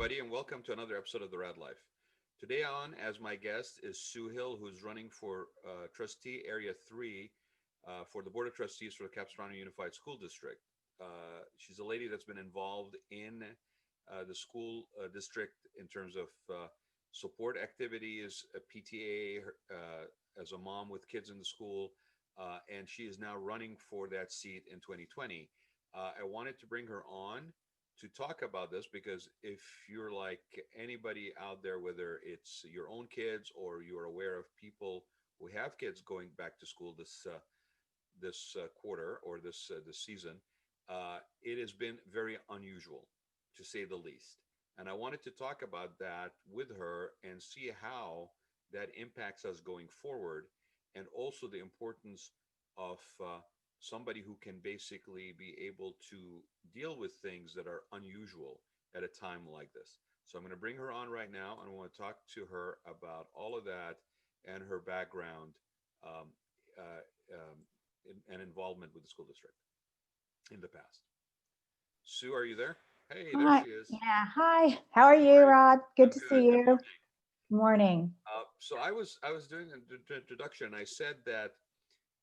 everybody, and welcome to another episode of the Rad Life. Today on, as my guest, is Sue Hill, who's running for Trustee Area 3 for the Board of Trustees for the Capistrano Unified School District. She's a lady that's been involved in the school district in terms of support activities, PTA, as a mom with kids in the school, and she is now running for that seat in 2020. I wanted to bring her on to talk about this because if you're like anybody out there, whether it's your own kids or you're aware of people who have kids going back to school this quarter or this season, it has been very unusual, to say the least. And I wanted to talk about that with her and see how that impacts us going forward, and also the importance of somebody who can basically be able to deal with things that are unusual at a time like this. So I'm going to bring her on right now, and I want to talk to her about all of that and her background um, and involvement with the school district in the past. Sue, are you there? Hey, there Hi. she is. Yeah. Hi. How are How you, are you? Rod? Good I'm to good. see Good you. Good morning. morning. So I was doing an introduction. I said that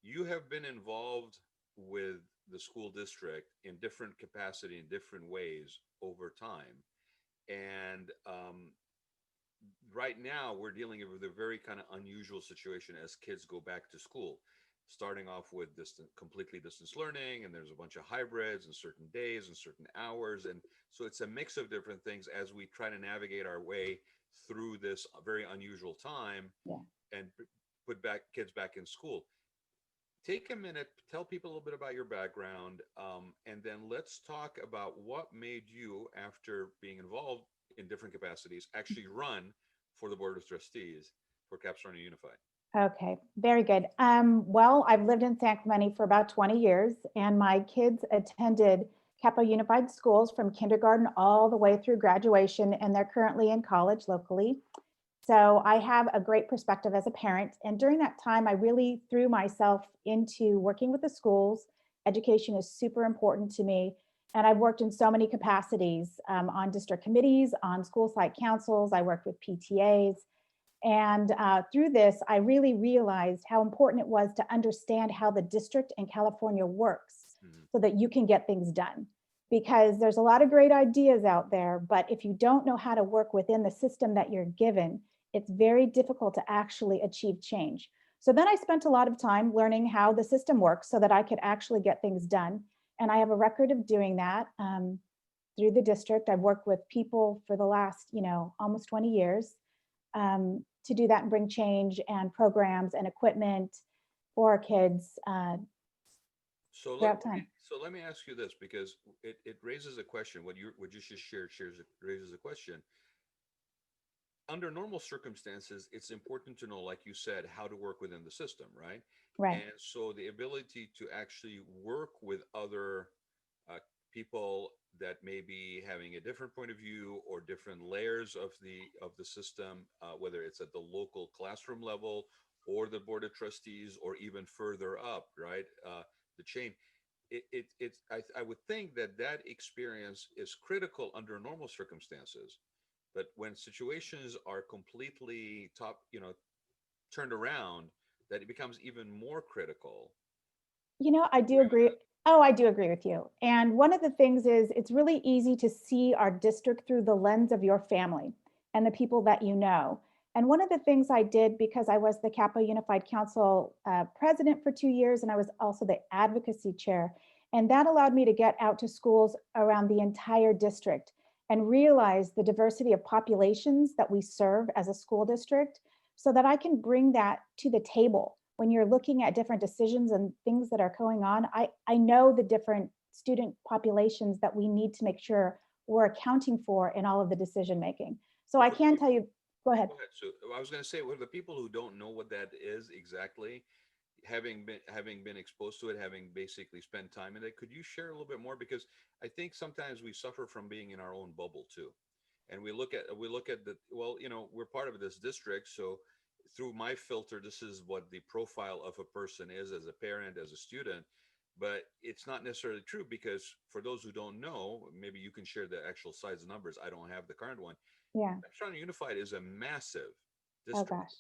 you have been involved with the school district in different capacity, in different ways over time. And right now, we're dealing with a very kind of unusual situation as kids go back to school, starting off with completely distance learning, and there's a bunch of hybrids and certain days and certain hours. And so it's a mix of different things as we try to navigate our way through this very unusual time Yeah. and put back kids back in school. Take a minute, tell people a little bit about your background, and then let's talk about what made you, after being involved in different capacities, actually run for the Board of Trustees for Capistrano Unified. Okay. Very good. Well, I've lived in San Clemente for about 20 years, and my kids attended Capo Unified Schools from kindergarten all the way through graduation, and they're currently in college locally. So I have a great perspective as a parent. And during that time, I really threw myself into working with the schools. Education is super important to me. And I've worked in so many capacities on district committees, on school site councils. I worked with PTAs. And through this, I really realized how important it was to understand how the district in California works Mhm. so that you can get things done. Because there's a lot of great ideas out there, but if you don't know how to work within the system that you're given, it's very difficult to actually achieve change. So then I spent a lot of time learning how the system works so that I could actually get things done. And I have a record of doing that through the district. I've worked with people for the last, almost 20 years to do that and bring change and programs and equipment for our kids So let, throughout time. so let me ask you this, because it raises a question. What you just shared raises a question. Under normal circumstances, it's important to know, like you said, how to work within the system, right? Right. And so the ability to actually work with other uh, people that may be having a different point of view or different layers of the system, whether it's at the local classroom level or the board of trustees or even further up, right? The chain. I would think that that experience is critical under normal circumstances, but when situations are completely turned around, that it becomes even more critical. I You do agree with agree. that? Oh, I do agree with you. And one of the things is it's really easy to see our district through the lens of your family and the people that you know. And one of the things I did, because I was the Capo Unified Council president for 2 years, and I was also the advocacy chair, and that allowed me to get out to schools around the entire district and realize the diversity of populations that we serve as a school district so that I can bring that to the table when you're looking at different decisions and things that are going on. I know the different student populations that we need to make sure we're accounting for in all of the decision making. So So I for the can tell people, you, go ahead. go ahead. So I was going to say, for the people who don't know what that is exactly, having been exposed to it, having basically spent time in it, could you share a little bit more? Because I think sometimes we suffer from being in our own bubble too, and we look at the, well, we're part of this district, so through my filter, this is what the profile of a person is as a parent, as a student. but it's not necessarily true, because for those who don't know, maybe you can share the actual size of numbers. I don't have the current one. Yeah. Capistrano Unified is a massive Oh district. gosh.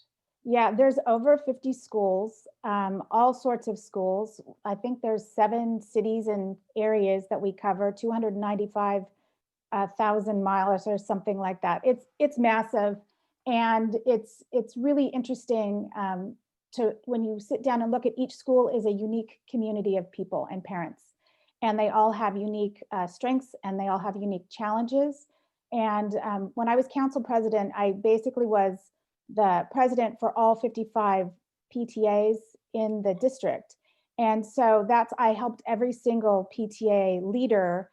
Yeah, there's over 50 schools, all sorts of schools. I think there's 7 cities and areas that we cover, 295 thousand miles or something like that. It's massive, and it's really interesting to when you sit down and look at each school is a unique community of people and parents, and they all have unique strengths and they all have unique challenges. And when I was council president, I basically was the president for all 55 PTAs in the district. And so that's, I helped every single PTA leader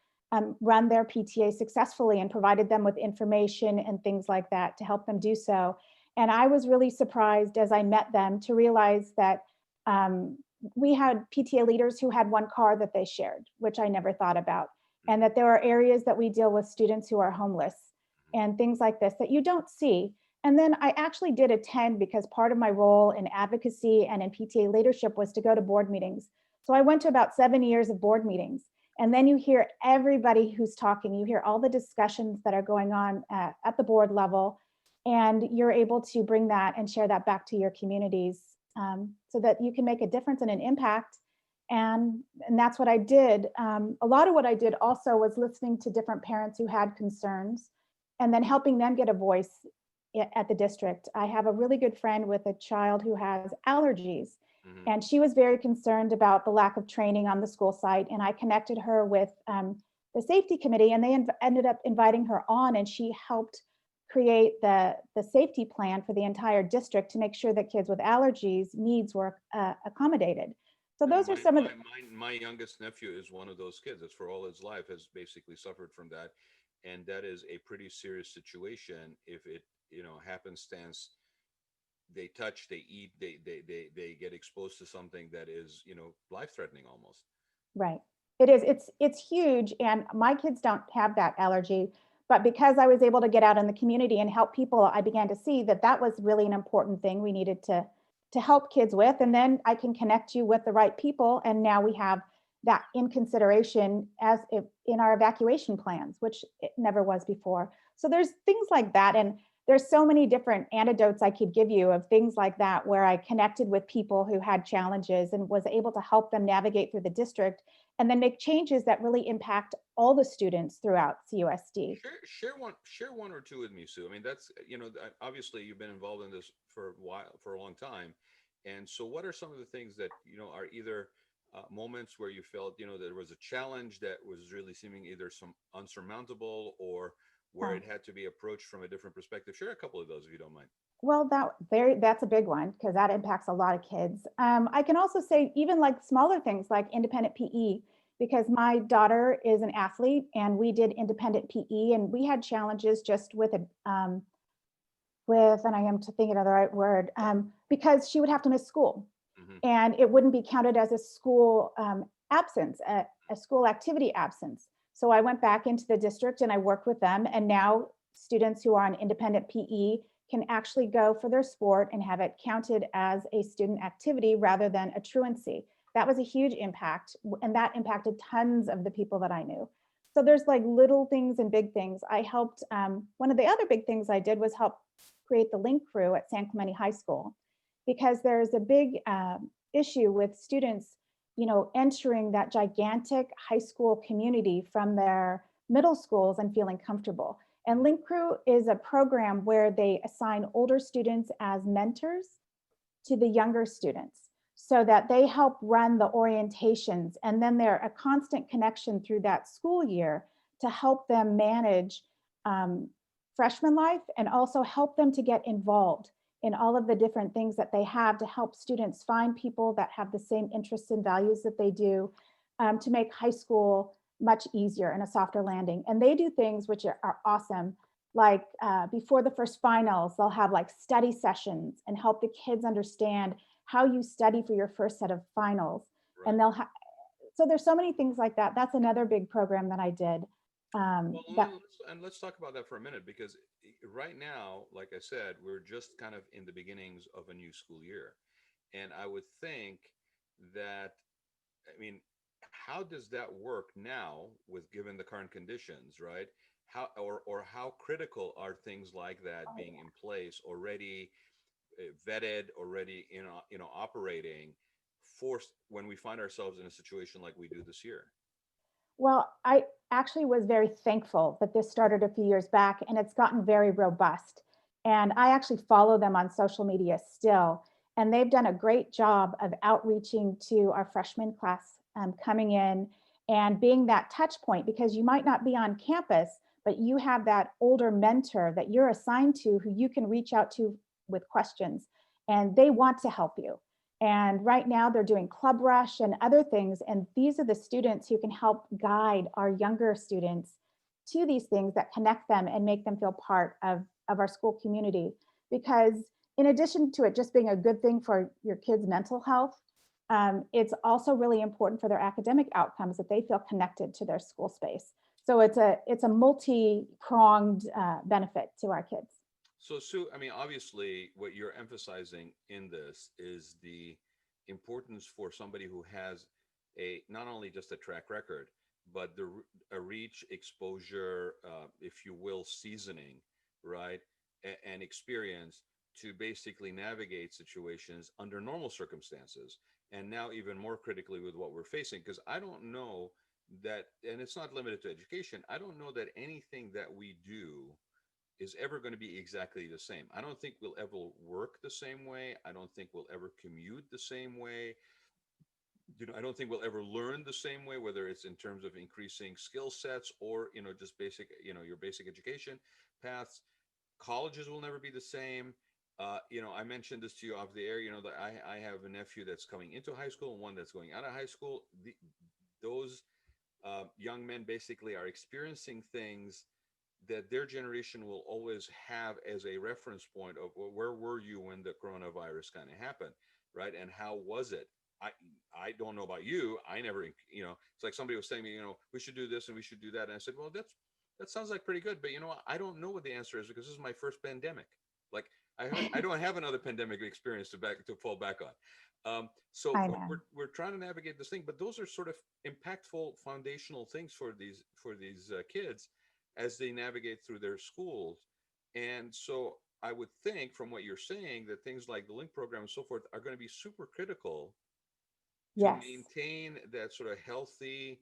run their PTA successfully and provided them with information and things like that to help them do so. And I was really surprised as I met them to realize that um, we had PTA leaders who had one car that they shared, which I never thought about. And that there are areas that we deal with students who are homeless and things like this that you don't see. And then I actually did attend, because part of my role in advocacy and in PTA leadership was to go to board meetings. So I went to about 7 years of board meetings. And then you hear everybody who's talking, you hear all the discussions that are going on at the board level, and you're able to bring that and share that back to your communities so that you can make a difference and an impact. And that's what I did. A lot of what I did also was listening to different parents who had concerns and then helping them get a voice at the district. I have a really good friend with a child who has allergies, Mm-hmm. and she was very concerned about the lack of training on the school site. And I connected her with the safety committee, and they ended up inviting her on, and she helped create the safety plan for the entire district to make sure that kids with allergies needs were accommodated. So Yeah, those are some of the, my youngest nephew is one of those kids that's for all his life has basically suffered from that, and that is a pretty serious situation. If it, happenstance, they touch, they eat, they get exposed to something that is, life threatening almost. right. It is. It's huge. And my kids don't have that allergy. But because I was able to get out in the community and help people, I began to see that that was really an important thing we needed to help kids with. And then I can connect you with the right people. And now we have that in consideration as if in our evacuation plans, which it never was before. So there's things like that. And there's so many different anecdotes I could give you of things like that, where I connected with people who had challenges and was able to help them navigate through the district and then make changes that really impact all the students throughout CUSD. Share one or two with me, Sue. I mean, that's, obviously you've been involved in this for a while, for a long time, and so what are some of the things that are either moments where you felt there was a challenge that was really seeming either some unsurmountable, or where Huh. it had to be approached from a different perspective? Share a couple of those if you don't mind. Well, that's a big one because that impacts a lot of kids. I can also say even like smaller things like independent PE, because my daughter is an athlete and we did independent PE and we had challenges just with and I am thinking of the right word, because she would have to miss school Hmm. and it wouldn't be counted as a school absence, a school activity absence. So I went back into the district and I worked with them. And now students who are on independent PE can actually go for their sport and have it counted as a student activity rather than a truancy. That was a huge impact. And that impacted tons of the people that I knew. So there's like little things and big things. I helped, one of the other big things I did was help create the link crew at San Clemente High School, because there's a big issue with students, entering that gigantic high school community from their middle schools and feeling comfortable. And Link Crew is a program where they assign older students as mentors to the younger students so that they help run the orientations. And then they're a constant connection through that school year to help them manage um, freshman life and also help them to get involved in all of the different things that they have to help students find people that have the same interests and values that they do, to make high school much easier and a softer landing. And they do things which are awesome. Like before the first finals, they'll have like study sessions and help the kids understand how you study for your first set of finals. Right. And so there's so many things like that. That's another big program that I did. Well, That let's talk about that for a minute, because right now, like I said, we're just kind of in the beginnings of a new school year, and I would think that, I mean, how does that work now with given the current conditions, right? How or how critical are things like that Oh, being yeah. in place already, vetted, already operating, forced when we find ourselves in a situation like we do this year? Well, I actually was very thankful that this started a few years back and it's gotten very robust. And I actually follow them on social media still. And they've done a great job of outreaching to our freshman class coming in and being that touch point because you might not be on campus, but you have that older mentor that you're assigned to who you can reach out to with questions and they want to help you. And right now they're doing Club Rush and other things. And these are the students who can help guide our younger students to these things that connect them and make them feel part of our school community. Because in addition to it just being a good thing for your kids' mental health, it's also really important for their academic outcomes that they feel connected to their school space. So it's a multi-pronged benefit to our kids. So, Sue, I mean, obviously, what you're emphasizing in this is the importance for somebody who has a not only just a track record, but a reach, exposure, if you will, seasoning, right, and experience to basically navigate situations under normal circumstances, and now even more critically with what we're facing. Because I don't know that, and it's not limited to education. I don't know that anything that we do is ever going to be exactly the same. I don't think we'll ever work the same way. I don't think we'll ever commute the same way. I don't think we'll ever learn the same way, whether it's in terms of increasing skill sets or, just basic, your basic education paths. Colleges will never be the same. I mentioned this to you off the air, that I have a nephew that's coming into high school and one that's going out of high school. Those young men basically are experiencing things that their generation will always have as a reference point of, well, where were you when the coronavirus kind of happened, right? And how was it? I don't know about you. I never, it's like somebody was saying to me, we should do this and we should do that. And I said, well, that sounds like pretty good, but you know what? I don't know what the answer is because this is my first pandemic. Like I don't have another pandemic experience to fall back on. So I we're, know. we're we're trying to navigate this thing, but those are sort of impactful foundational things for these kids as they navigate through their schools. And so I would think from what you're saying that things like the link program and so forth are going to be super critical to Yes. maintain that sort of healthy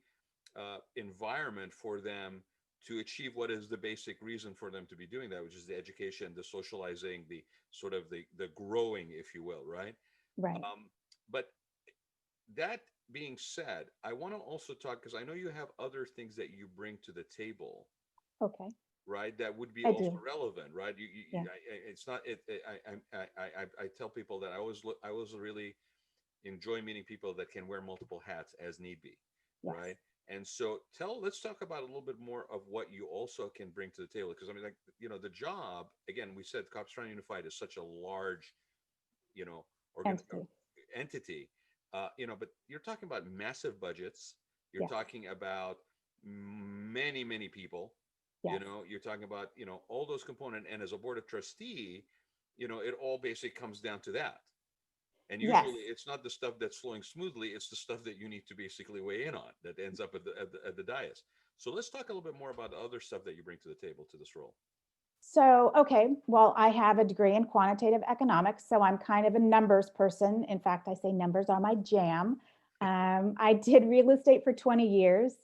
environment for them to achieve what is the basic reason for them to be doing that, which is the education, the socializing, the sort of the growing, if you will, right? Right. But that being said, I want to also talk because I know you have other things that you bring to the table, Okay. right? That would be I also do. relevant, right? Yeah. It's not. I tell people that I always really enjoy meeting people that can wear multiple hats as need be, Yes. right? And so let's talk about a little bit more of what you also can bring to the table. Because I mean, like, the job, again, we said Capistrano Unified is such a large, you know, organ Entity. entity, but you're talking about massive budgets. You're Yes. talking about many, many people. Yes. You're talking about, all those components. And as a board of trustee, it all basically comes down to that. And Yes. usually it's not the stuff that's flowing smoothly, it's the stuff that you need to basically weigh in on that ends up at the dais. So let's talk a little bit more about the other stuff that you bring to the table to this role. So, okay, well, I have a degree in quantitative economics, so I'm kind of a numbers person. In fact, I say numbers are my jam. I did real estate for 20 years.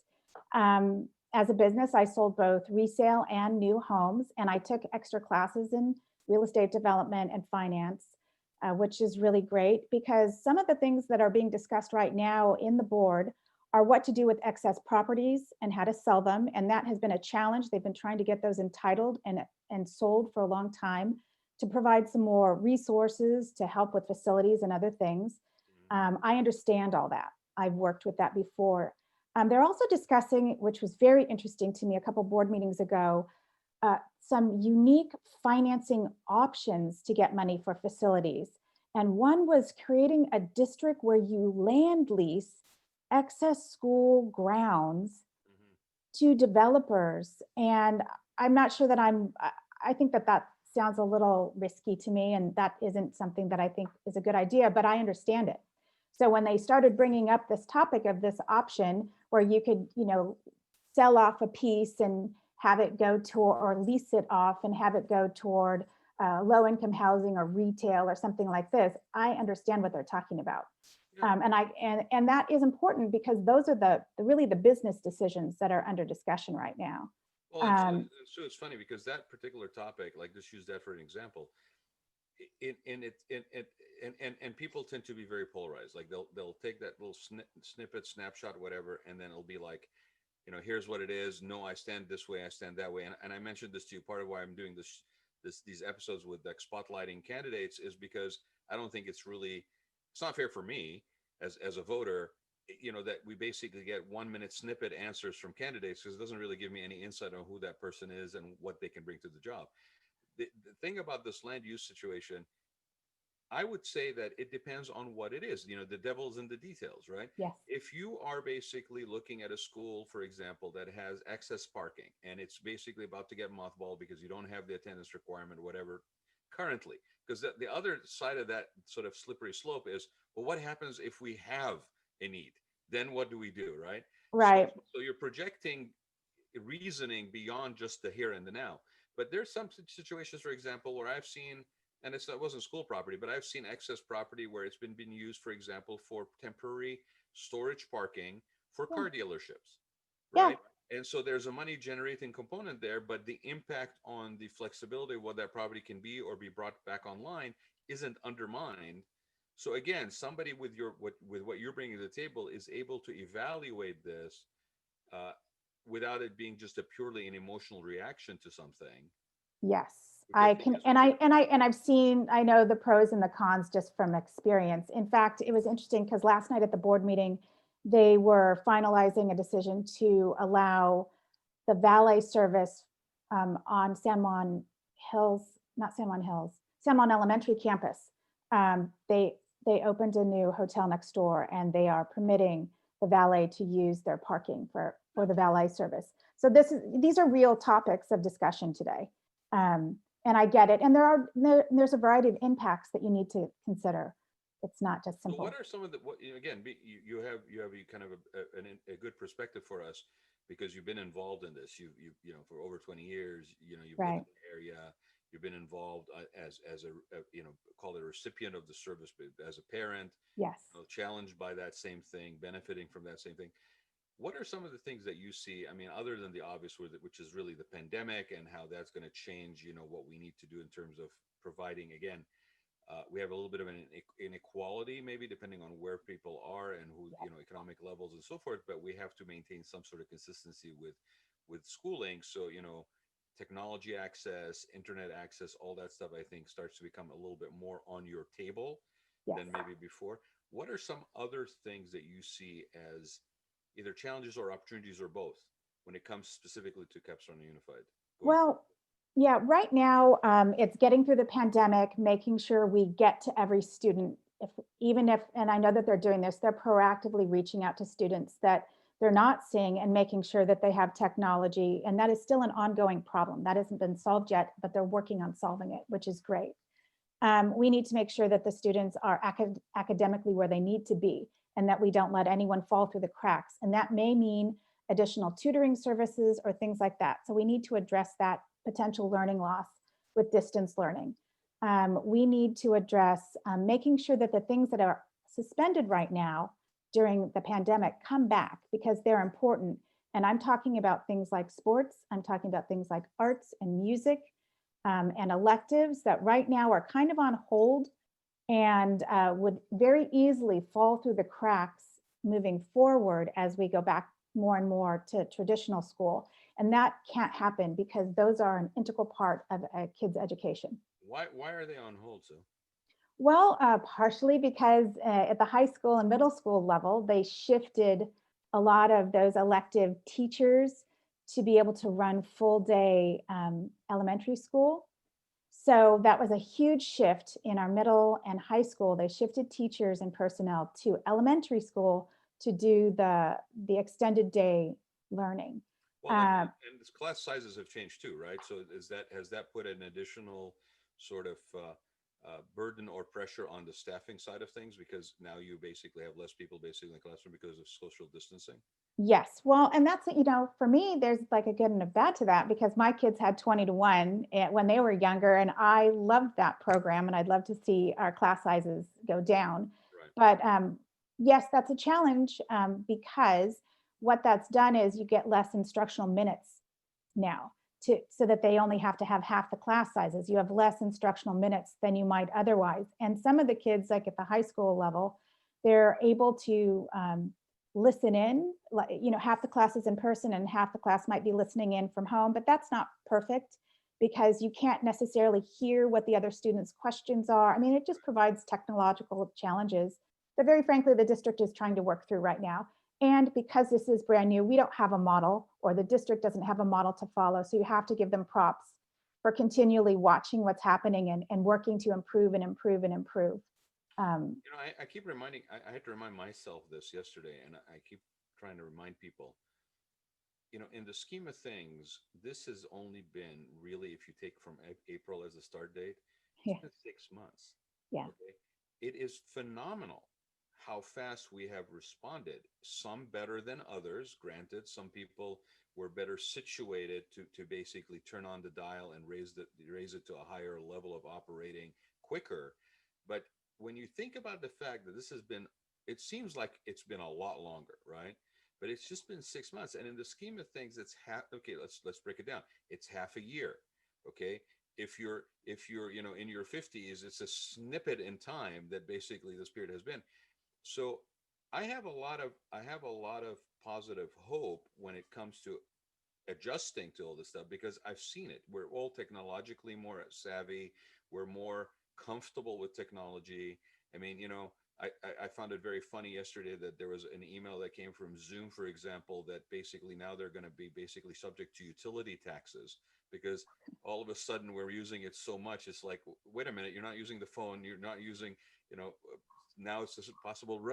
As a business, I sold both resale and new homes, and I took extra classes in real estate development and finance, which is really great because some of the things that are being discussed right now in the board are what to do with excess properties and how to sell them. And that has been a challenge. They've been trying to get those entitled and sold for a long time to provide some more resources to help with facilities and other things. I understand all that. I've worked with that before. They're also discussing, which was very interesting to me a couple board meetings ago, some unique financing options to get money for facilities. And one was creating a district where you land lease excess school grounds Mm-hmm. to developers. And I'm not sure that I think that that sounds a little risky to me. And that isn't something that I think is a good idea, but I understand it. So when they started bringing up this topic of this option where you could, sell off a piece and have it go toward, or lease it off and have it go toward low income housing or retail or something like this, I understand what they're talking about. Yeah. And that is important because those are really the business decisions that are under discussion right now. Well, so it's funny because that particular topic, like just use that for an example, and people tend to be very polarized. Like they'll take that little snippet, snapshot, whatever, and then it'll be like, here's what it is. No, I stand this way. I stand that way. And I mentioned this to you. Part of why I'm doing these episodes with like spotlighting candidates is because I don't think it's not fair for me as a voter, that we basically get 1 minute snippet answers from candidates, because it doesn't really give me any insight on who that person is and what they can bring to the job. The thing about this land use situation, I would say that it depends on what it is. The devil's in the details, right? Yes. If you are basically looking at a school, for example, that has excess parking and it's basically about to get mothballed because you don't have the attendance requirement or whatever currently, because the other side of that sort of slippery slope is, well, what happens if we have a need? Then what do we do, right? Right. So you're projecting reasoning beyond just the here and the now. But there's some situations, for example, where I've seen, and it wasn't school property, but I've seen excess property where it's been used, for example, for temporary storage parking for Yeah. car dealerships, Yeah. right? And so there's a money generating component there, but the impact on the flexibility of what that property can be or be brought back online isn't undermined. So again, somebody with what you're bringing to the table is able to evaluate this uh, without it being just a purely an emotional reaction to something, Yes, which I I think can, is and what I know the pros and the cons just from experience. In fact, it was interesting because last night at the board meeting, they were finalizing a decision to allow the valet service on San Juan Hills, not San Juan Hills, San Juan Elementary campus. They opened a new hotel next door, and they are permitting the valet to use their parking for the valet service. So these are real topics of discussion today. And I get it. And there's a variety of impacts that you need to consider. It's not just So simple. what are some of the again, you have kind of a good perspective for us because you've been involved in this. For over 20 years. You've lived Right. in the area. You've been involved as a call it a recipient of the service, but as a parent, Yes. challenged by that same thing, benefiting from that same thing. What are some of the things that you see? I mean, other than the obvious, which is really the pandemic and how that's going to change, what we need to do in terms of providing, again, we have a little bit of an inequality, maybe depending on where people are and who, economic levels and so forth, but we have to maintain some sort of consistency with schooling. So, technology access, internet access, all that stuff, I think starts to become a little bit more on your table Yes. than maybe before. What are some other things that you see as either challenges or opportunities or both when it comes specifically to Capistrano Unified? Well, yeah, right now it's getting through the pandemic, making sure we get to every student. And I know that they're doing this, they're proactively reaching out to students that they're not seeing and making sure that they have technology. And that is still an ongoing problem. That hasn't been solved yet, but they're working on solving it, which is great. We need to make sure that the students are academically where they need to be and that we don't let anyone fall through the cracks. And that may mean additional tutoring services or things like that. So we need to address that potential learning loss with distance learning. We need to address making sure that the things that are suspended right now during the pandemic come back because they're important. And I'm talking about things like sports. I'm talking about things like arts and music and electives that right now are kind of on hold and would very easily fall through the cracks moving forward as we go back more and more to traditional school. And that can't happen because those are an integral part of a kid's education. Why are they on hold, so? Well, partially because at the high school and middle school level, they shifted a lot of those elective teachers to be able to run full day elementary school. So that was a huge shift in our middle and high school. They shifted teachers and personnel to elementary school to do the extended day learning. Well, and the class sizes have changed too, right? So has that put an additional sort of burden or pressure on the staffing side of things because now you basically have less people basically in the classroom because of social distancing? Yes. Well, and that's, for me, there's like a good and a bad to that because my kids had 20 to 1 when they were younger, and I loved that program and I'd love to see our class sizes go down. Right. But yes, that's a challenge because what that's done is you get less instructional minutes now so that they only have to have half the class sizes. You have less instructional minutes than you might otherwise. And some of the kids, like at the high school level, they're able to listen in, like, half the class is in person and half the class might be listening in from home, but that's not perfect because you can't necessarily hear what the other students' questions are. I mean, it just provides technological challenges that very frankly, the district is trying to work through right now. And because this is brand new, we don't have a model, or the district doesn't have a model to follow. So you have to give them props for continually watching what's happening and working to improve and improve and improve. I keep reminding, I had to remind myself this yesterday, and I keep trying to remind people, in the scheme of things, this has only been really, if you take from April as a start date, it's Yeah, been 6 months. yeah, Okay. It is phenomenal how fast we have responded. Some better than others. Granted, some people were better situated to basically turn on the dial and raise it to a higher level of operating quicker. But when you think about the fact that this has been, it seems like it's been a lot longer, right? But it's just been 6 months, and in the scheme of things, it's half. Okay, let's break it down. It's half a year. Okay, if you're in your 50s, it's a snippet in time that basically this period has been. So I have a lot of positive hope when it comes to adjusting to all this stuff because I've seen it. We're all technologically more savvy. We're more comfortable with technology. I mean, I found it very funny yesterday that there was an email that came from Zoom, for example, that basically now they're going to be basically subject to utility taxes because all of a sudden we're using it so much. It's like, wait a minute, you're not using the phone, you're not using, you know, now it's a possible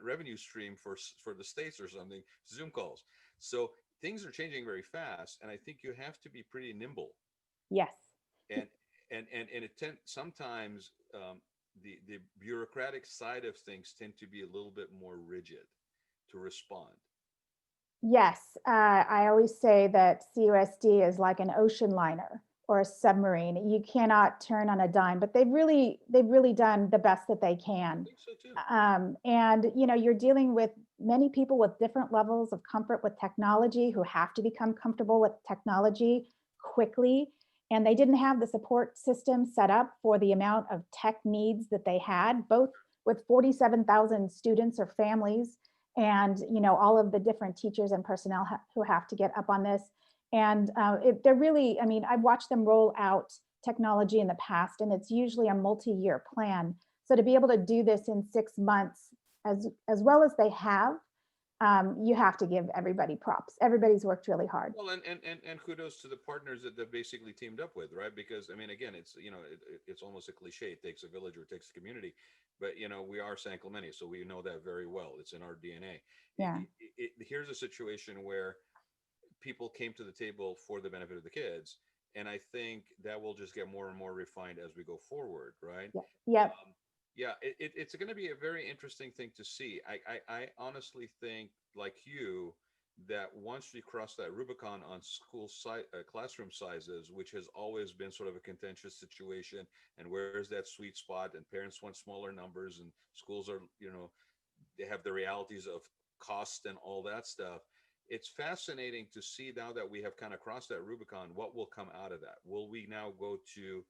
revenue stream for the states or something. Zoom calls. So things are changing very fast, and I think you have to be pretty nimble. yes. And sometimes the bureaucratic side of things tend to be a little bit more rigid to respond. Yes, I always say that CUSD is like an ocean liner or a submarine. You cannot turn on a dime, but they've really done the best that they I can. think so too. And you're dealing with many people with different levels of comfort with technology who have to become comfortable with technology quickly. And they didn't have the support system set up for the amount of tech needs that they had, both with 47,000 students or families and all of the different teachers and personnel who have to get up on this. And they're really, I mean, I've watched them roll out technology in the past, and it's usually a multi-year plan. So to be able to do this in 6 months, as well as they have, you have to give everybody props. Everybody's worked really hard. Well, and kudos to the partners that they've basically teamed up with, right? Because I mean, again, it's almost a cliche. It takes a village or it takes a community, but we are San Clemente, so we know that very well. It's in our DNA. Yeah, Here's a situation where people came to the table for the benefit of the kids, and I think that will just get more and more refined as we go forward, right? yeah, yep, Yeah, it's going to be a very interesting thing to see. I honestly think, like you, that once we cross that Rubicon on classroom sizes, which has always been sort of a contentious situation, and where's that sweet spot, and parents want smaller numbers, and schools are, they have the realities of cost and all that stuff. It's fascinating to see now that we have kind of crossed that Rubicon, what will come out of that. Will we now go to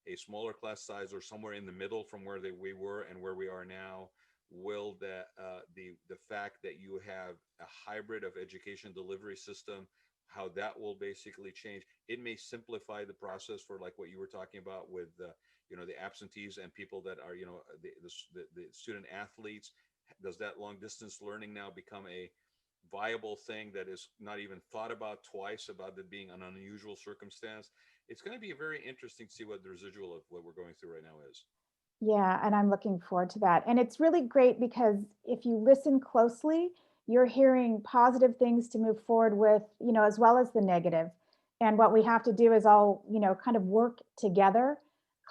a smaller class size or somewhere in the middle from where we were and where we are now? Will that the fact that you have a hybrid of education delivery system, how that will basically change? It may simplify the process for like what you were talking about with the absentees and people that are the student athletes. Does that long distance learning now become a viable thing that is not even thought about twice about it being an unusual circumstance? It's going to be very interesting to see what the residual of what we're going through right now is. yeah. And I'm looking forward to that. And it's really great because if you listen closely, you're hearing positive things to move forward with, as well as the negative. And what we have to do is all, kind of work together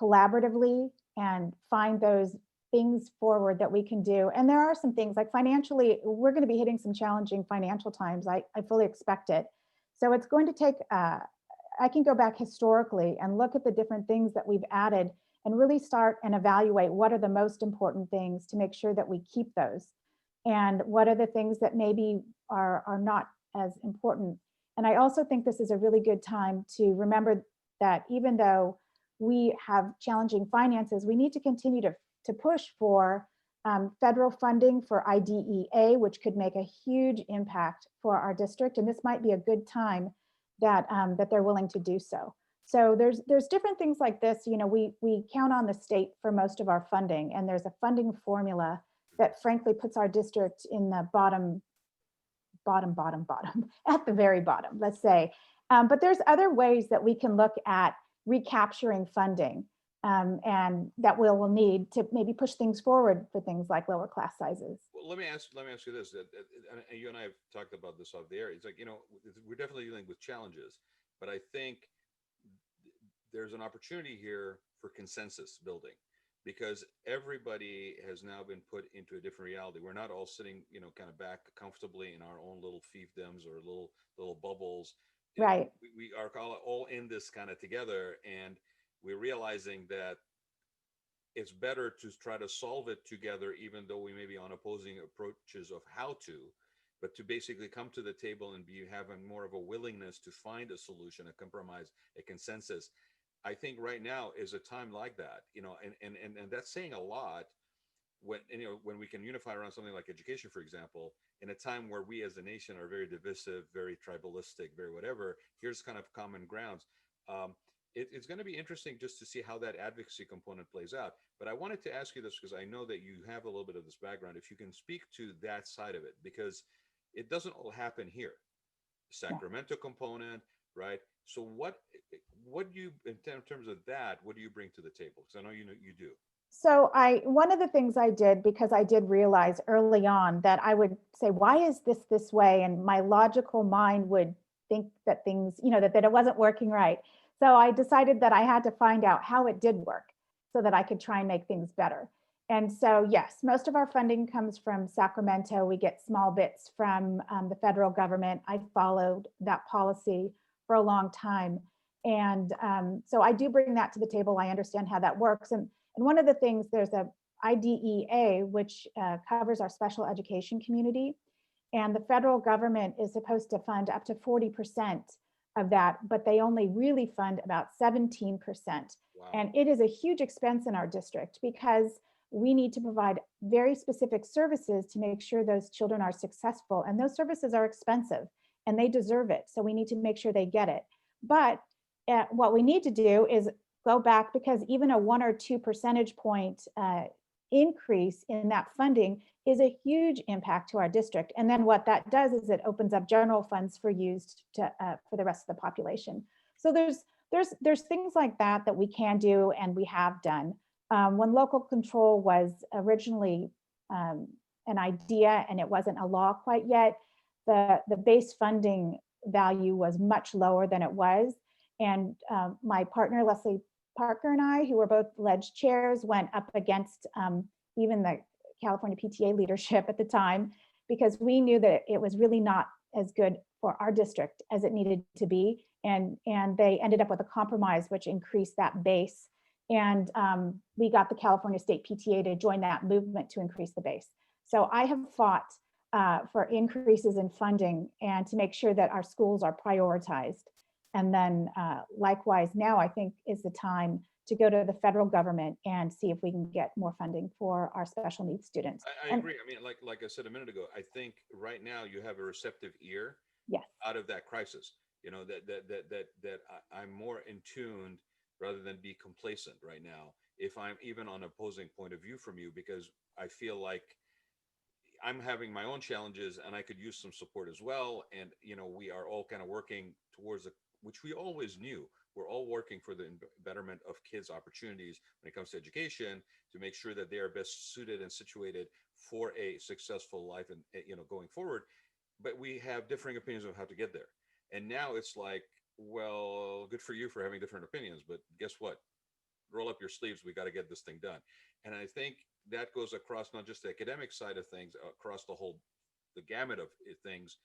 collaboratively and find those things forward that we can do. And there are some things like financially, we're going to be hitting some challenging financial times. I fully expect it. So it's going to take, I can go back historically and look at the different things that we've added and really start and evaluate what are the most important things to make sure that we keep those. And what are the things that maybe are not as important. And I also think this is a really good time to remember that even though we have challenging finances, we need to continue to push for federal funding for IDEA, which could make a huge impact for our district. And this might be a good time that that they're willing to do so. So there's different things like this. You know, we count on the state for most of our funding, and there's a funding formula that frankly puts our district in the bottom at the very bottom, let's say. But there's other ways that we can look at recapturing funding, and that we'll need to maybe push things forward for things like lower class sizes. Well, let me ask you this. And you and I have talked about this off the air. It's like, you know, we're definitely dealing with challenges, but I think there's an opportunity here for consensus building, because everybody has now been put into a different reality. We're not all sitting, you know, kind of back comfortably in our own little fiefdoms or little bubbles. You know, Right. we are all in this kind of together, and we're realizing that it's better to try to solve it together, even though we may be on opposing approaches of how to, but to basically come to the table and be having more of a willingness to find a solution, a compromise, a consensus. I think right now is a time like that, you know, and that's saying a lot when, you know, when we can unify around something like education, for example, in a time where we as a nation are very divisive, very tribalistic, very whatever. Here's kind of common grounds. It's going to be interesting just to see how that advocacy component plays out. But I wanted to ask you this because I know that you have a little bit of this background. If you can speak to that side of it, because it doesn't all happen here. Yeah. Sacramento component, right? So what do you, in terms of that, what do you bring to the table? Because I know you do. So one of the things I did, because I did realize early on that I would say, why is this way? And my logical mind would think that things, you know, that it wasn't working right. So I decided that I had to find out how it did work so that I could try and make things better. And so, yes, most of our funding comes from Sacramento. We get small bits from the federal government. I followed that policy for a long time. And so I do bring that to the table. I understand how that works. And one of the things, there's a IDEA, which covers our special education community. And the federal government is supposed to fund up to 40% of that, but they only really fund about 17%. Wow. And it is a huge expense in our district because we need to provide very specific services to make sure those children are successful. And those services are expensive and they deserve it. So we need to make sure they get it. But what we need to do is go back, because even a 1 or 2 percentage point increase in that funding is a huge impact to our district. And then what that does is it opens up general funds for used to for the rest of the population. So there's things like that that we can do and we have done. When local control was originally an idea and it wasn't a law quite yet, the base funding value was much lower than it was. And my partner, Leslie Parker, and I, who were both alleged chairs, went up against even the California PTA leadership at the time, because we knew that it was really not as good for our district as it needed to be. And they ended up with a compromise which increased that base. And we got the California State PTA to join that movement to increase the base. So I have fought for increases in funding and to make sure that our schools are prioritized. And then likewise, now I think is the time to go to the federal government and see if we can get more funding for our special needs students. I agree. I mean, like I said a minute ago, I think right now you have a receptive ear. Yes. Out of that crisis. You know, that I'm more in tune rather than be complacent right now, if I'm even on opposing point of view from you, because I feel like I'm having my own challenges and I could use some support as well. And, you know, we are all kind of working towards which we always knew. We're all working for the betterment of kids' opportunities when it comes to education, to make sure that they are best suited and situated for a successful life and, you know, going forward. But we have differing opinions of how to get there. And now it's like, well, good for you for having different opinions, but guess what? roll up your sleeves. We got to get this thing done. And I think that goes across not just the academic side of things, across the gamut of things.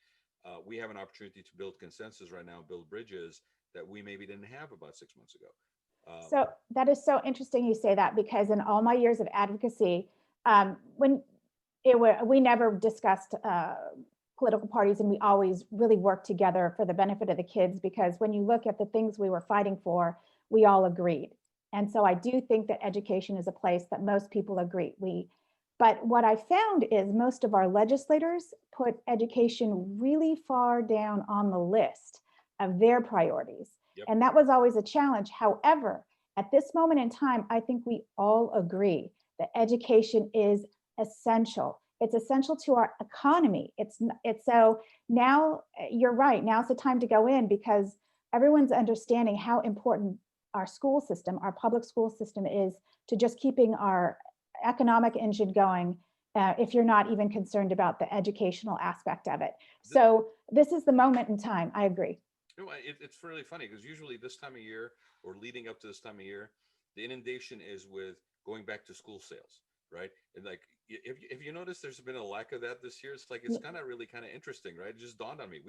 We have an opportunity to build consensus right now, build bridges that we maybe didn't have about 6 months ago. So that is so interesting you say that, because in all my years of advocacy, when we never discussed political parties, and we always really worked together for the benefit of the kids, because when you look at the things we were fighting for, we all agreed. And so I do think that education is a place that most people agree. But what I found is most of our legislators put education really far down on the list of their priorities. Yep. And that was always a challenge. However, at this moment in time, I think we all agree that education is essential. It's essential to our economy. It's so now you're right. Now's the time to go in, because everyone's understanding how important our school system, our public school system is to just keeping our economic engine going, if you're not even concerned about the educational aspect of it. So this is the moment in time. I agree. You know, it's really funny because usually this time of year or leading up to this time of year, the inundation is with going back to school sales, right? And like, if you notice, there's been a lack of that this year. It's like it's kind of really kind of interesting, right? It just dawned on me.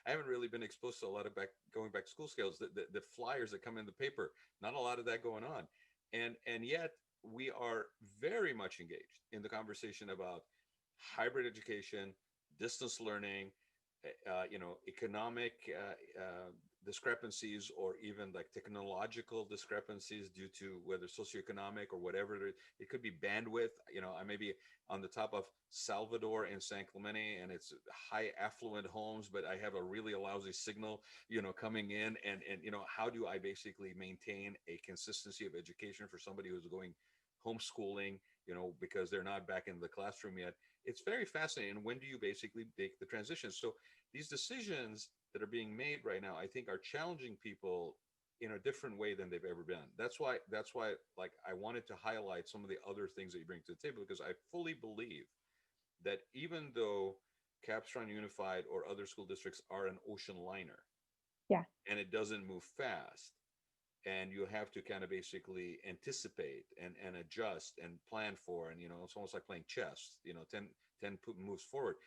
I haven't really been exposed to a lot of going back to school sales. The flyers that come in the paper, not a lot of that going on, and yet we are very much engaged in the conversation about hybrid education, distance learning, economic discrepancies, or even like technological discrepancies due to whether socioeconomic or whatever it could be bandwidth. I may be on the top of Salvador in San Clemente, and it's high affluent homes, but I have a really lousy signal, coming in, and how do I basically maintain a consistency of education for somebody who's going homeschooling, because they're not back in the classroom yet. It's very fascinating. And when do you basically make the transition? So these decisions that are being made right now, I think, are challenging people in a different way than they've ever been. That's why like I wanted to highlight some of the other things that you bring to the table, because I fully believe that even though Capistrano Unified or other school districts are an ocean liner, Yeah. and it doesn't move fast, and you have to kind of basically anticipate and adjust and plan for, and it's almost like playing chess, 10 moves forward.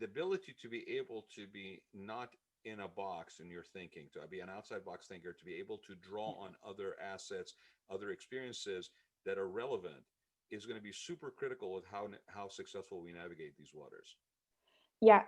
The ability to be able to be not in a box in your thinking, to be an outside box thinker, to be able to draw on other assets, other experiences that are relevant, is going to be super critical with how successful we navigate these waters. Yeah,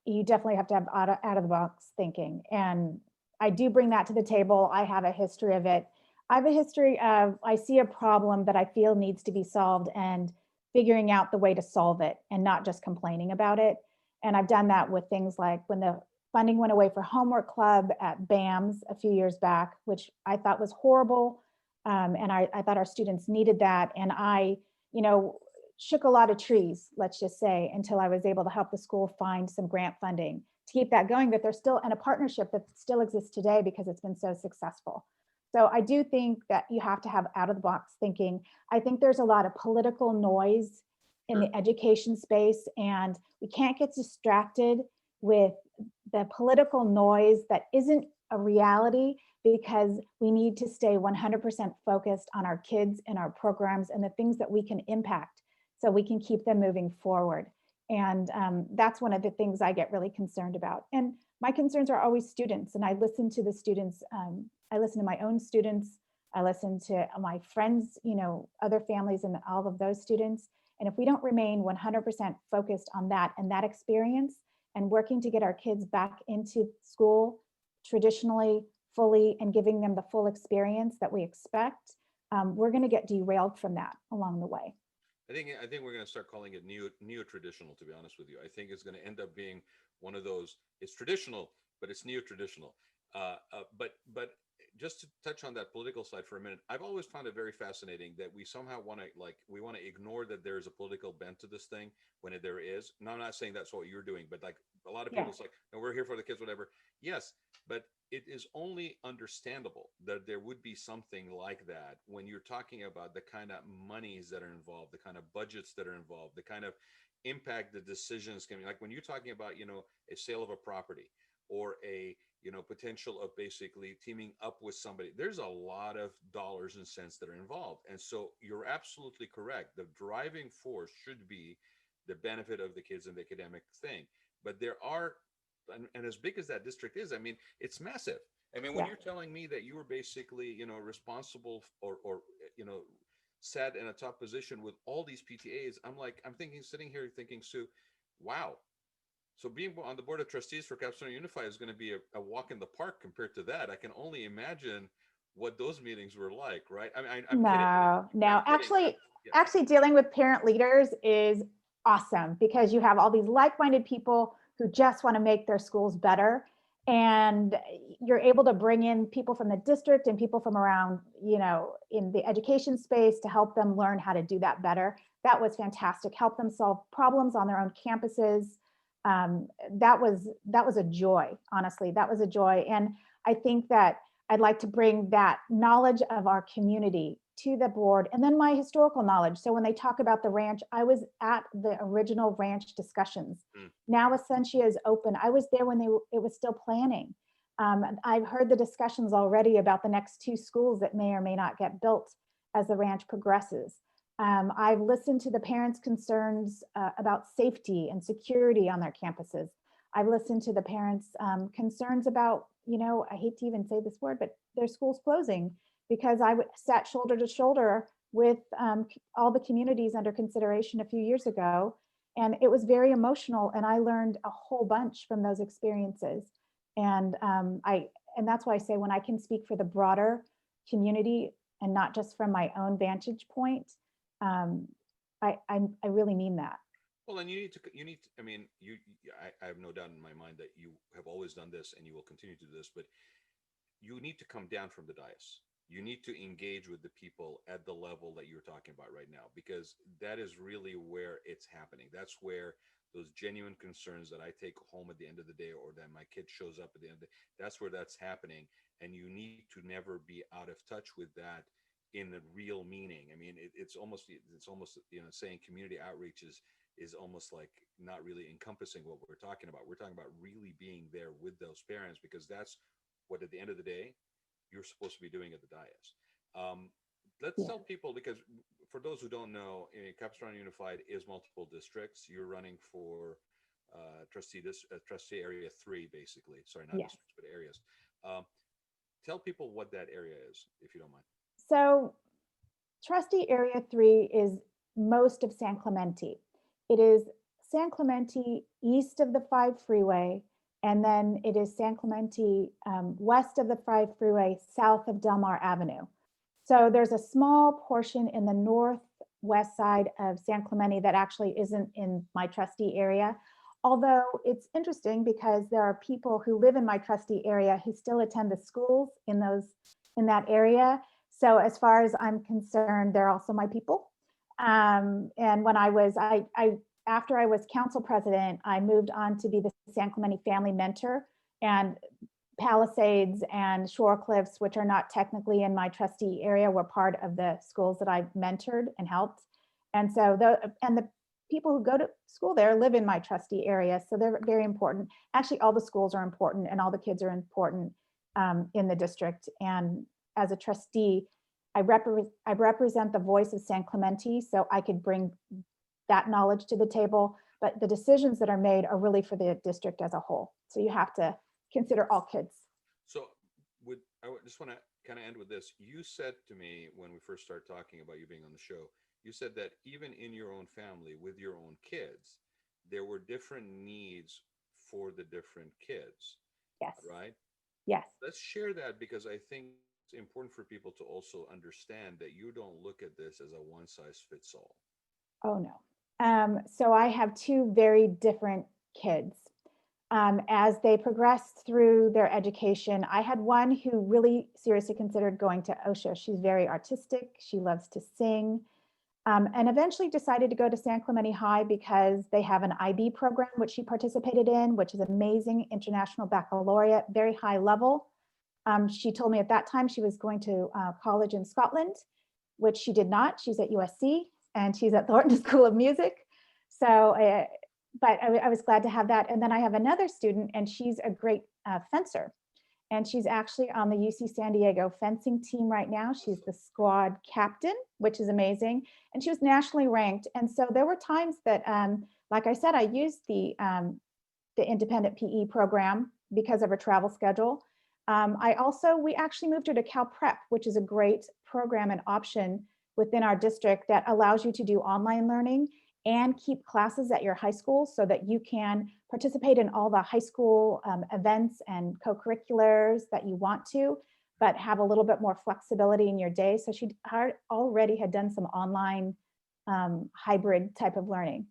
you definitely have to have out of the box thinking. And I do bring that to the table. I have a history of it. I have a history of, I see a problem that I feel needs to be solved, and figuring out the way to solve it and not just complaining about it. And I've done that with things like when the funding went away for homework club at BAMS a few years back, which I thought was horrible. And I thought our students needed that. And I, shook a lot of trees, let's just say, until I was able to help the school find some grant funding to keep that going. But they're still in a partnership that still exists today because it's been so successful. So I do think that you have to have out of the box thinking. I think there's a lot of political noise in the education space, and we can't get distracted with the political noise that isn't a reality, because we need to stay 100% focused on our kids and our programs and the things that we can impact, so we can keep them moving forward. And that's one of the things I get really concerned about. And my concerns are always students, and I listen to the students. I listen to my own students. I listen to my friends, other families and all of those students. And if we don't remain 100% focused on that and that experience, and working to get our kids back into school traditionally, fully, and giving them the full experience that we expect, we're going to get derailed from that along the way. I think we're going to start calling it neo-traditional, to be honest with you. I think it's going to end up being one of those. It's traditional, but it's neo-traditional. But just to touch on that political side for a minute, I've always found it very fascinating that we somehow want to ignore that there's a political bent to this thing when there is. No, I'm not saying that's what you're doing, but like a lot of people, it's like, no, we're here for the kids, whatever. Yes, but it is only understandable that there would be something like that when you're talking about the kind of monies that are involved, the kind of budgets that are involved, the kind of impact the decisions can be. Like when you're talking about, a sale of a property, or a potential of basically teaming up with somebody. There's a lot of dollars and cents that are involved. And so you're absolutely correct. The driving force should be the benefit of the kids and the academic thing. But there are, and as big as that district is, I mean, it's massive. I mean, when Yeah. you're telling me that you were basically, responsible or sat in a top position with all these PTAs, I'm thinking, sitting here thinking, Sue, wow. So being on the board of trustees for Capistrano Unified is going to be a walk in the park compared to that. I can only imagine what those meetings were like, right? I mean, I'm kidding. No, I'm no. kidding. Yeah. Actually dealing with parent leaders is awesome because you have all these like-minded people who just want to make their schools better. And you're able to bring in people from the district and people from around, in the education space to help them learn how to do that better. That was fantastic. Help them solve problems on their own campuses. That was a joy, honestly. That was a joy. And I think that I'd like to bring that knowledge of our community to the board and then my historical knowledge. So when they talk about the ranch, I was at the original ranch discussions. Mm. Now Essentia is open. I was there when it was still planning. I've heard the discussions already about the next 2 schools that may or may not get built as the ranch progresses. I've listened to the parents' concerns about safety and security on their campuses. I've listened to the parents' concerns about, I hate to even say this word, but their schools closing because I sat shoulder to shoulder with all the communities under consideration a few years ago. And it was very emotional. And I learned a whole bunch from those experiences. And and that's why I say when I can speak for the broader community and not just from my own vantage point, I really mean that. Well, and I mean, I have no doubt in my mind that you have always done this and you will continue to do this, but you need to come down from the dais. You need to engage with the people at the level that you're talking about right now, because that is really where it's happening. That's where those genuine concerns that I take home at the end of the day, or that my kid shows up at the end of the day, that's where that's happening. And you need to never be out of touch with that in the real meaning. I mean, it's almost, saying community outreach is almost like not really encompassing what we're talking about. We're talking about really being there with those parents, because that's what at the end of the day you're supposed to be doing at the dais. Let's Yeah. tell people, because for those who don't know, Capistrano Unified is multiple districts. You're running for trustee area 3, basically. Sorry, not Yes. districts, but areas. Um, Tell people what that area is, if you don't mind. So trustee area 3 is most of San Clemente. It is San Clemente east of the 5 freeway, and then it is San Clemente west of the 5 freeway, south of Del Mar Avenue. So there's a small portion in the northwest side of San Clemente that actually isn't in my trustee area. Although it's interesting because there are people who live in my trustee area who still attend the schools in that area. So as far as I'm concerned, they're also my people. And when after I was council president, I moved on to be the San Clemente family mentor, and Palisades and Shore Cliffs, which are not technically in my trustee area, were part of the schools that I mentored and helped. And so the people who go to school there live in my trustee area. So they're very important. Actually, all the schools are important and all the kids are important in the district. And as a trustee, I represent the voice of San Clemente, so I could bring that knowledge to the table, but the decisions that are made are really for the district as a whole. So you have to consider all kids. So I just want to kind of end with this. You said to me when we first started talking about you being on the show, you said that even in your own family with your own kids, there were different needs for the different kids, Yes. right? Yes. Let's share that, because I think it's important for people to also understand that you don't look at this as a one size fits all. Oh, no. So I have 2 very different kids. As they progressed through their education, I had one who really seriously considered going to OSHA. She's very artistic. She loves to sing. And eventually decided to go to San Clemente High because they have an IB program, which she participated in, which is amazing, International Baccalaureate, very high level. She told me at that time she was going to college in Scotland, which she did not. She's at USC and she's at Thornton School of Music. So, but I was glad to have that. And then I have another student, and she's a great fencer. And she's actually on the UC San Diego fencing team right now. She's the squad captain, which is amazing. And she was nationally ranked. And so there were times that, like I said, I used the independent PE program because of her travel schedule. We actually moved her to Cal Prep, which is a great program and option within our district that allows you to do online learning and keep classes at your high school so that you can participate in all the high school events and co-curriculars that you want to, but have a little bit more flexibility in your day. So she already had done some online hybrid type of learning.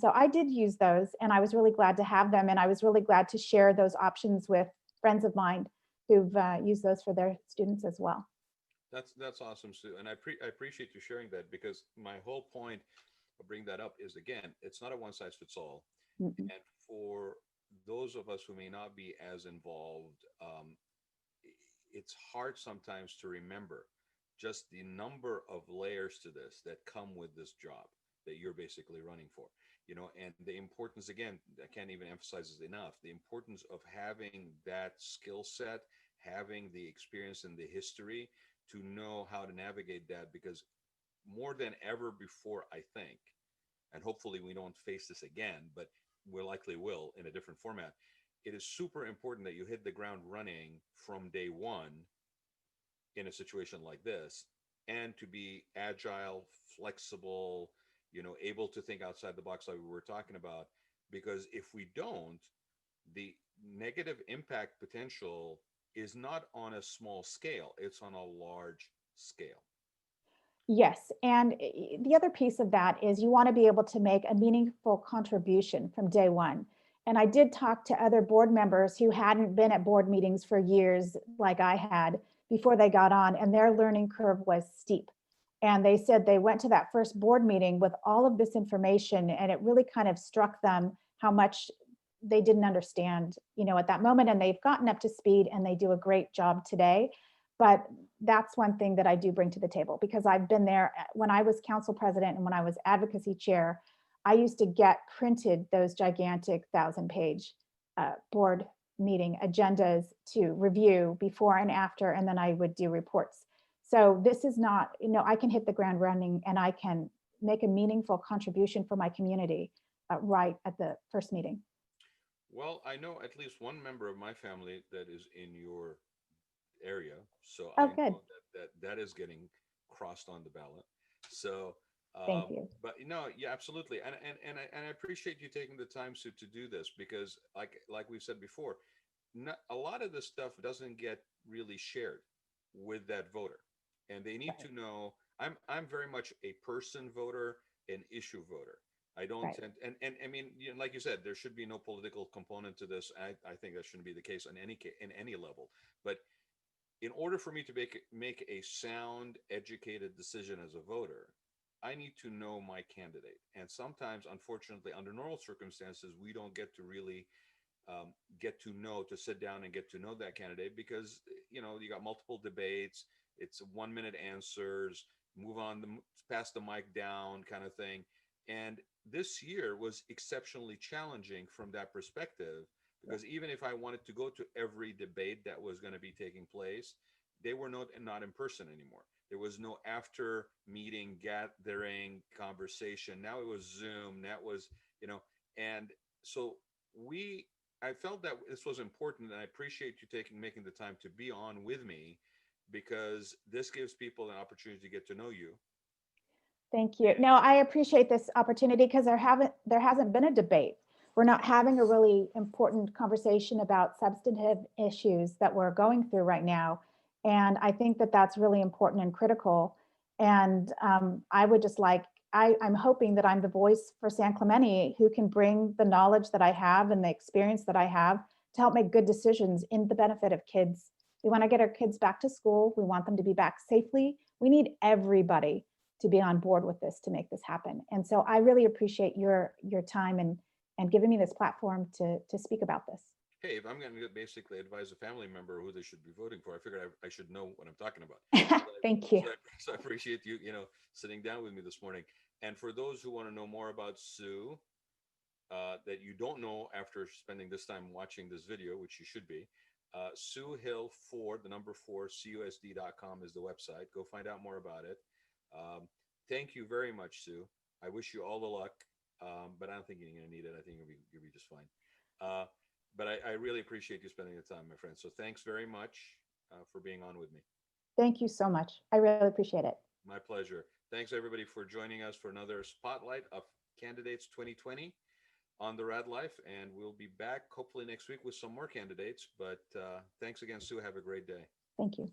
So I did use those, and I was really glad to have them. And I was really glad to share those options with friends of mine who've used those for their students as well. That's awesome, Sue. And I appreciate you sharing that, because my whole point of bringing that up is, again, it's not a one size fits all. Mm-mm. And for those of us who may not be as involved, it's hard sometimes to remember just the number of layers to this that come with this job that you're basically running for, and the importance, again, I can't even emphasize it enough, the importance of having that skill set, having the experience and the history to know how to navigate that, because more than ever before, I think, and hopefully we don't face this again, but we likely will in a different format, it is super important that you hit the ground running from day one in a situation like this, and to be agile, flexible, able to think outside the box like we were talking about. Because if we don't, the negative impact potential is not on a small scale, it's on a large scale. Yes, and the other piece of that is you want to be able to make a meaningful contribution from day one. And I did talk to other board members who hadn't been at board meetings for years, like I had, before they got on, and their learning curve was steep. And they said they went to that first board meeting with all of this information, and it really kind of struck them how much they didn't understand, at that moment. And they've gotten up to speed, and they do a great job today. But that's one thing that I do bring to the table, because I've been there when I was council president and when I was advocacy chair. I used to get printed those gigantic 1,000-page board meeting agendas to review before and after, and then I would do reports. So this is not, I can hit the ground running, and I can make a meaningful contribution for my community right at the first meeting. Well, I know at least one member of my family that is in your area, so I Oh, good. know that is getting crossed on the ballot. So, Thank you. but yeah, absolutely, and I appreciate you taking the time to do this, because like we've said before, a lot of this stuff doesn't get really shared with that voter, and they need Right. to know. I'm very much a person voter, an issue voter. I don't Right. tend, and I mean, like you said, there should be no political component to this. I think that shouldn't be the case in any level. But in order for me to make a sound, educated decision as a voter, I need to know my candidate. And sometimes, unfortunately, under normal circumstances, we don't get to really to sit down and get to know that candidate, because you got multiple debates. It's 1 minute answers, move on, pass the mic down kind of thing. And this year was exceptionally challenging from that perspective, because even if I wanted to go to every debate that was going to be taking place, they were not in person anymore. There was no after meeting gathering conversation. Now it was Zoom. That was, and so I felt that this was important, and I appreciate you making the time to be on with me, because this gives people an opportunity to get to know you. Thank you. No, I appreciate this opportunity, because there hasn't been a debate. We're not having a really important conversation about substantive issues that we're going through right now. And I think that that's really important and critical. And I would just I'm hoping that I'm the voice for San Clemente who can bring the knowledge that I have and the experience that I have to help make good decisions in the benefit of kids. We want to get our kids back to school. We want them to be back safely. We need everybody to be on board with this to make this happen. And so I really appreciate your time and giving me this platform to speak about this. Hey, if I'm going to basically advise a family member who they should be voting for, I figured I should know what I'm talking about. Thank you. So I appreciate you, sitting down with me this morning. And for those who want to know more about Sue, that you don't know after spending this time watching this video, which you should be. Sue Hill Ford, the number 4, CUSD.com is the website. Go find out more about it. Thank you very much, Sue. I wish you all the luck, but I don't think you're going to need it. I think you'll be just fine. But I really appreciate you spending the time, my friend. So thanks very much for being on with me. Thank you so much. I really appreciate it. My pleasure. Thanks, everybody, for joining us for another Spotlight of Candidates 2020 on the Raad Life. And we'll be back hopefully next week with some more candidates. But thanks again, Sue. Have a great day. Thank you.